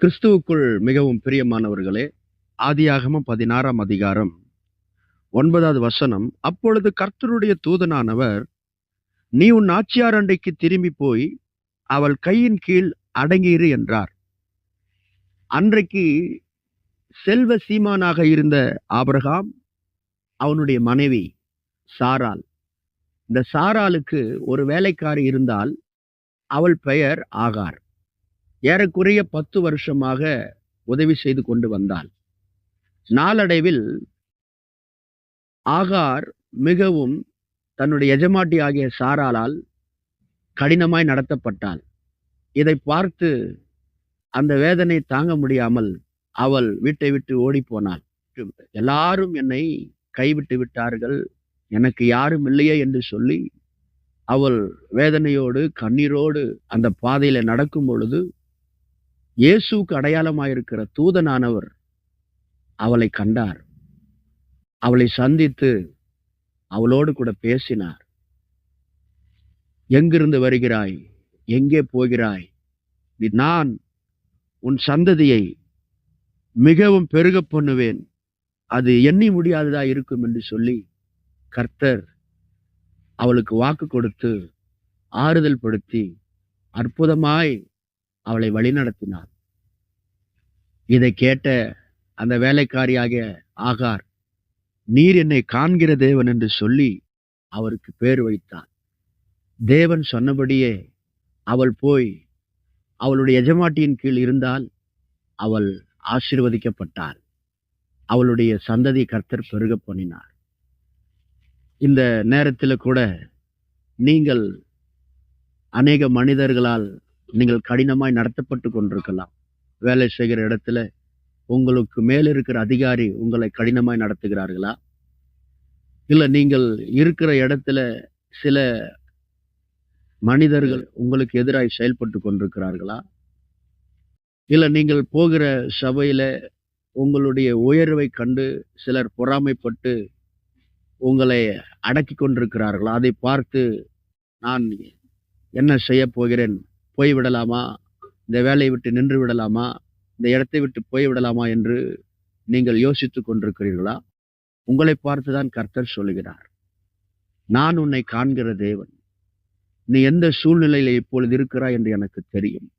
கிறிஸ்துவுக்குள் மிகவும் பிரியமானவர்களே, ஆதியாகமம் 16ஆம் அதிகாரம் 9வது வசனம். அப்பொழுது கர்த்தருடைய தூதனானவர், நீ உன் நாச்சியார் அண்டைக்கு திரும்பி போய் அவள் கையின் கீழ் அடங்கியிரு என்றார். அன்றைக்கு செல்வ சீமானாக இருந்த ஆபிரகாம், அவனுடைய மனைவி சாராள். இந்த சாராளுக்கு ஒரு வேலைக்காரி இருந்தால், அவள் பெயர் ஆகார். ஏறக்குறைய 10 வருஷமாக உதவி செய்து கொண்டு வந்தாள். நாளடைவில் ஆகார் மிகவும் தன்னுடைய எஜமாட்டி ஆகிய சாராளால் கடினமாய் நடத்தப்பட்டாள். இதை பார்த்து அந்த வேதனை தாங்க முடியாமல் அவள் வீட்டை விட்டு ஓடிப்போனாள். எல்லாரும் என்னை கைவிட்டு விட்டார்கள், எனக்கு யாரும் இல்லையே என்று சொல்லி அவள் வேதனையோடு கண்ணீரோடு அந்த பாதையில நடக்கும் பொழுது, இயேசுவுக்கு அடையாளமாயிருக்கிற தூதனானவர் அவளை கண்டார். அவளை சந்தித்து அவளோடு கூட பேசினார். எங்கிருந்து வருகிறாய்? எங்கே போகிறாய்? நான் உன் சந்ததியை மிகவும் பெருகப் பண்ணுவேன், அது எண்ணி முடியாததா இருக்கும் என்று சொல்லி கர்த்தர் அவளுக்கு வாக்கு கொடுத்து ஆறுதல் படுத்தி அற்புதமாய் அவளை வழிநடத்தினார். இதை கேட்ட அந்த வேலைக்காரியாகிய ஆகார், நீர் என்னை காண்கிற தேவன் என்று சொல்லி அவருக்கு பேர் வைத்தார். தேவன் சொன்னபடியே அவள் போய் அவளுடைய எஜமாட்டியின் கீழ் இருந்தால் அவள் ஆசீர்வதிக்கப்பட்டாள். அவளுடைய சந்ததி கர்த்தர் பெருக பண்ணினார். இந்த நேரத்தில் கூட நீங்கள் அநேக மனிதர்களால் நீங்கள் கடினமாய் நடத்தப்பட்டு கொண்டிருக்கலாம். வேலை செய்கிற இடத்துல உங்களுக்கு மேல் இருக்கிற அதிகாரி உங்களை கடினமாய் நடத்துகிறார்களா? இல்ல நீங்கள் இருக்கிற இடத்துல சில மனிதர்கள் உங்களுக்கு எதிராய் செயல்பட்டு கொண்டிருக்கிறார்களா? இல்ல நீங்கள் போகிற சபையில உங்களுடைய உயர்வை கண்டு சிலர் பொறாமைப்பட்டு உங்களை அடக்கி கொண்டிருக்கிறார்களா? அதை பார்த்து நான் என்ன செய்ய போகிறேன், போய்விடலாமா, இந்த வேலையை விட்டு நின்று விடலாமா, இந்த இடத்தை விட்டு போய்விடலாமா என்று நீங்கள் யோசித்துக் கொண்டிருக்கிறீர்களா? உங்களை பார்த்துதான் கர்த்தர் சொல்லுகிறார், நான் உன்னை காண்கிற தேவன், நீ எந்த சூழ்நிலையில இப்பொழுது இருக்கிறாய் என்று எனக்கு தெரியும்.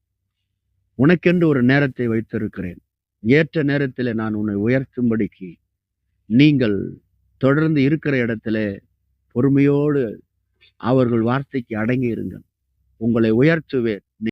உனக்கென்று ஒரு நேரத்தை வைத்திருக்கிறேன். ஏற்ற நேரத்தில் நான் உன்னை உயர்த்தும்படிக்கு நீங்கள் தொடர்ந்து இருக்கிற இடத்துல பொறுமையோடு அவர்கள் வார்த்தைக்கு அடங்கி இருங்கள். உங்களை உயர்த்துவேன்,